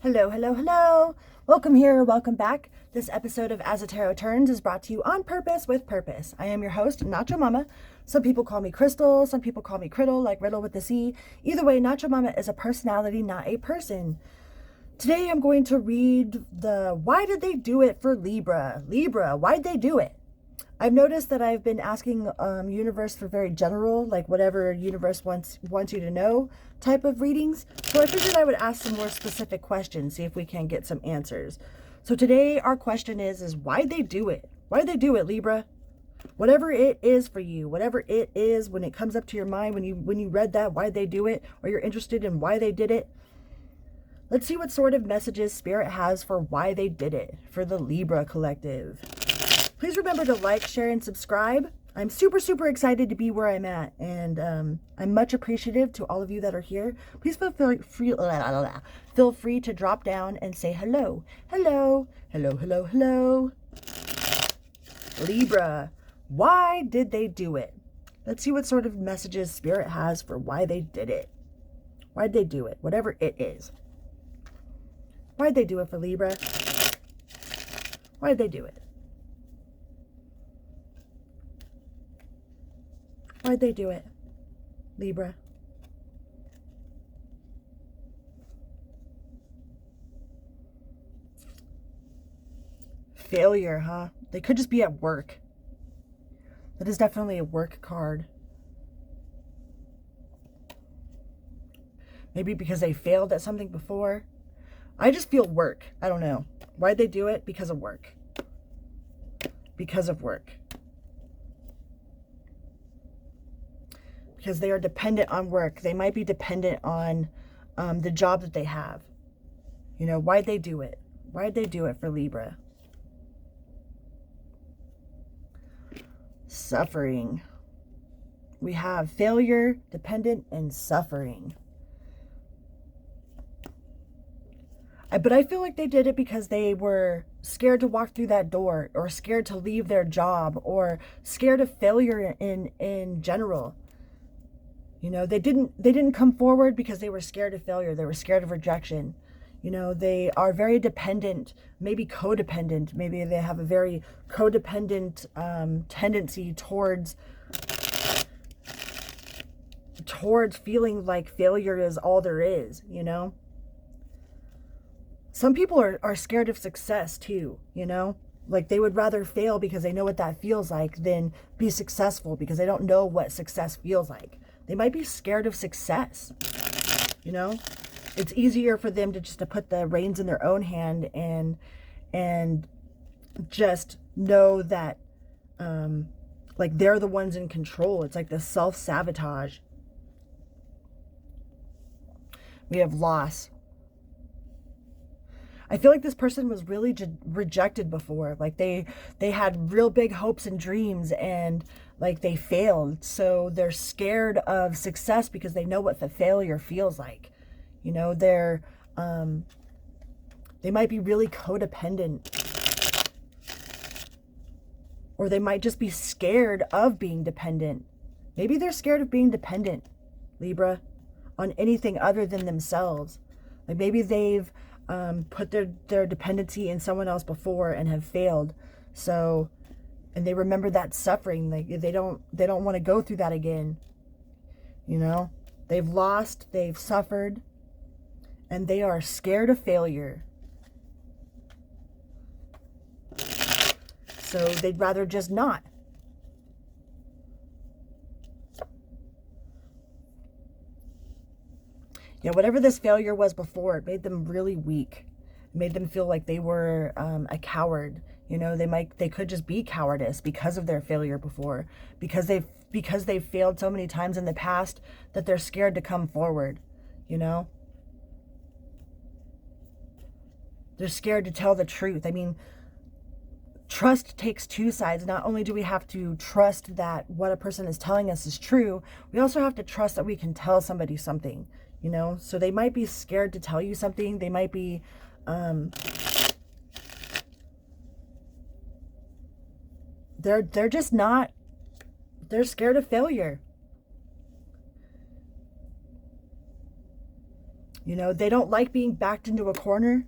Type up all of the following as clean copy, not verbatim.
Hello, hello, hello. Welcome here, welcome back. This episode of As a Tarot Turns is brought to you on purpose with purpose. I am your host, Nacho Mama. Some people call me Crystal, some people call me Criddle, like Riddle with the C. Either way, Nacho Mama is a personality, not a person. Today I'm going to read the Why Did They Do It for Libra? Libra, why'd they do it? I've noticed that I've been asking universe for very general, like whatever universe wants you to know type of readings. So I figured I would ask some more specific questions, see if we can get some answers. So today our question is why'd they do it? Why'd they do it, Libra? Whatever it is for you, whatever it is, when it comes up to your mind, when you read that, why'd they do it? Or you're interested in why they did it. Let's see what sort of messages Spirit has for why they did it for the Libra collective. Please remember to like, share, and subscribe. I'm super, super excited to be where I'm at, and I'm much appreciative to all of you that are here. Please feel free to drop down and say hello. Hello, hello, hello, hello. Libra, why did they do it? Let's see what sort of messages Spirit has for why they did it. Why'd they do it? Whatever it is. Why'd they do it for Libra? Why'd they do it? Why'd they do it, Libra? Failure, huh? They could just be at work. That is definitely a work card. Maybe because they failed at something before. I just feel work. I don't know. Why'd they do it? Because of work. Because of work. Because they are dependent on work. They might be dependent on the job that they have. You know, why'd they do it? Why'd they do it for Libra? Suffering. We have failure, dependent, and suffering. But I feel like they did it because they were scared to walk through that door, or scared to leave their job, or scared of failure in general. You know, they didn't come forward because they were scared of failure. They were scared of rejection. You know, they are very dependent, maybe codependent. Maybe they have a very codependent tendency towards feeling like failure is all there is, you know. Some people are scared of success too, you know. Like they would rather fail because they know what that feels like than be successful because they don't know what success feels like. They might be scared of success, you know. It's easier for them to put the reins in their own hand and just know that like they're the ones in control. It's like the self-sabotage. We have loss. I feel like this person was really rejected before. Like they had real big hopes and dreams, and like they failed. So they're scared of success because they know what the failure feels like. You know, they might be really codependent. Or they might just be scared of being dependent. Maybe they're scared of being dependent, Libra, on anything other than themselves. Like maybe they've put their dependency in someone else before and have failed. So, and they remember that suffering. Like they don't want to go through that again. You know, they've lost, they've suffered, and they are scared of failure. So they'd rather just not. Yeah, whatever this failure was before, it made them really weak. It made them feel like they were a coward. You know, they could just be cowardice because of their failure before, because they've failed so many times in the past that they're scared to come forward. You know, they're scared to tell the truth. I mean, trust takes two sides. Not only do we have to trust that what a person is telling us is true, we also have to trust that we can tell somebody something. You know, so they might be scared to tell you something. They might be, they're just not, they're scared of failure. You know, they don't like being backed into a corner.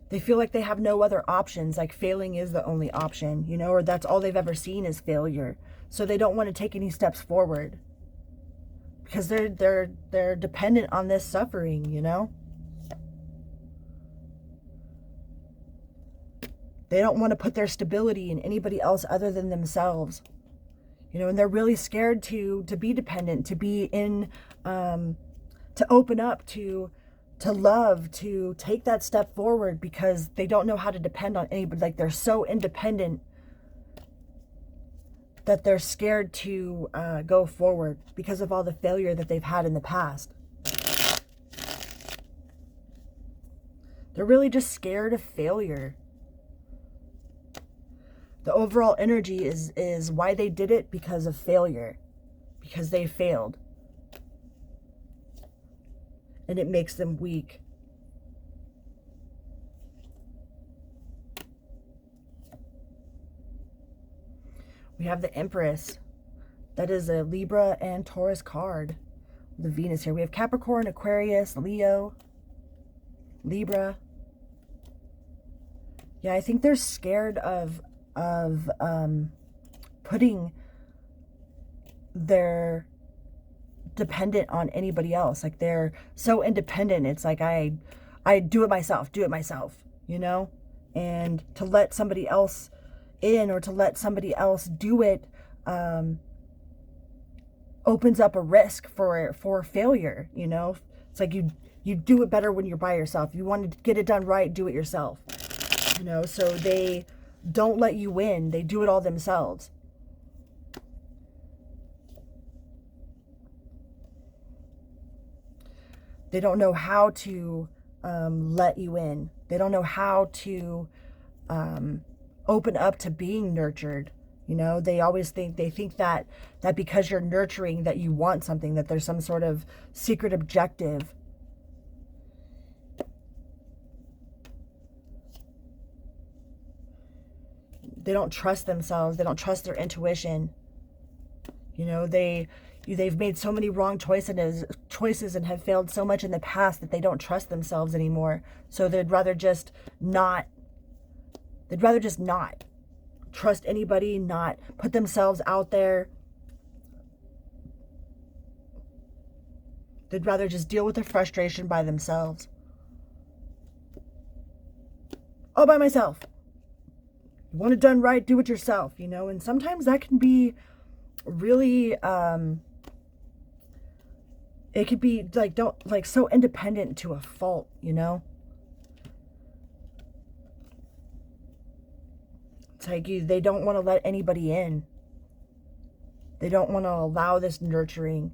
They feel like they have no other options, like failing is the only option, you know, or that's all they've ever seen is failure. So they don't want to take any steps forward because they're dependent on this suffering, you know. They don't want to put their stability in anybody else other than themselves. You know, and they're really scared to be dependent, to be in, to open up, to love, to take that step forward, because they don't know how to depend on anybody. Like, they're so independent that they're scared to go forward because of all the failure that they've had in the past. They're really just scared of failure. The overall energy is why they did it, because of failure, because they failed. And it makes them weak. We have the Empress. That is a Libra and Taurus card. The Venus here. We have Capricorn, Aquarius, Leo, Libra. Yeah, I think they're scared of putting their dependent on anybody else. Like, they're so independent. It's like, I do it myself, you know? And to let somebody else in, or to let somebody else do it, opens up a risk for failure, you know? It's like, you do it better when you're by yourself. You want to get it done right, do it yourself. You know, so they don't let you win. They do it all themselves. They don't know how to let you in. They don't know how to open up to being nurtured. You know, they think that because you're nurturing, that you want something, that there's some sort of secret objective. They don't trust themselves. They don't trust their intuition. You know, they've made so many wrong choices and have failed so much in the past that they don't trust themselves anymore. So they'd rather just not trust anybody, not put themselves out there. They'd rather just deal with the frustration by themselves. All by myself. You want it done right, do it yourself, you know? And sometimes that can be really, it could be like so independent to a fault, you know? It's like they don't want to let anybody in. They don't want to allow this nurturing.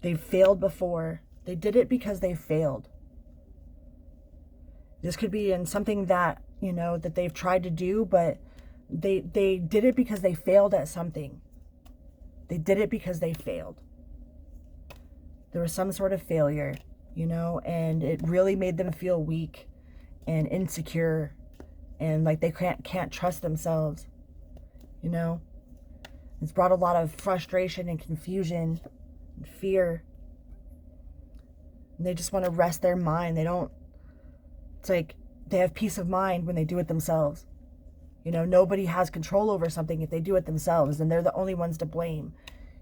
They've failed before. They did it because they failed. This could be in something that, you know, that they've tried to do, but they did it because they failed at something. They did it because they failed. There was some sort of failure, you know, and it really made them feel weak and insecure, and like they can't trust themselves, you know. It's brought a lot of frustration and confusion and fear. And they just want to rest their mind. It's like they have peace of mind when they do it themselves. You know, nobody has control over something if they do it themselves, and they're the only ones to blame.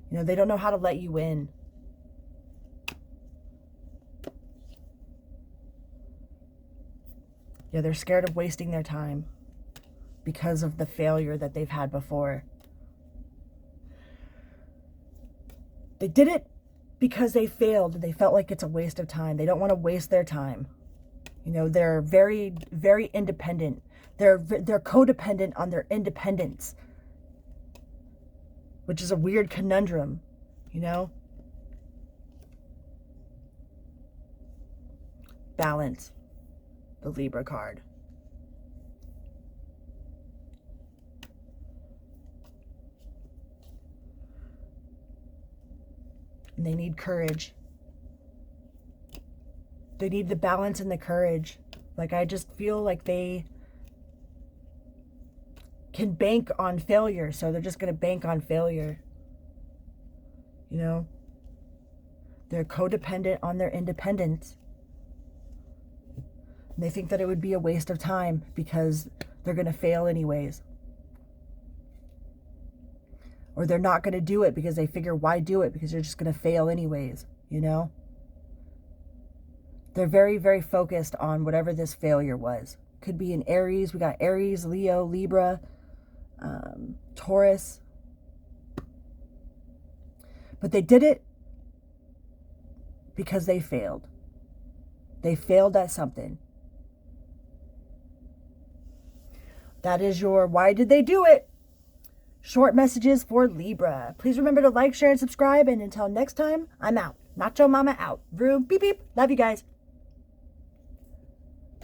You know, they don't know how to let you in. Yeah, they're scared of wasting their time because of the failure that they've had before. They did it because they failed, and they felt like it's a waste of time. They don't want to waste their time. You know, they're very, very independent. They're codependent on their independence, which is a weird conundrum, you know? Balance, the Libra card. And they need courage. They need the balance and the courage. Like, I just feel like they can bank on failure, so they're just going to bank on failure. You know? They're codependent on their independence. And they think that it would be a waste of time because they're going to fail anyways. Or they're not going to do it because they figure, why do it? Because you're just going to fail anyways, you know? They're very, very focused on whatever this failure was. Could be in Aries. We got Aries, Leo, Libra, Taurus. But they did it because they failed. They failed at something. That is your why did they do it? Short messages for Libra. Please remember to like, share, and subscribe. And until next time, I'm out. Nacho Mama out. Vroom, beep, beep. Love you guys.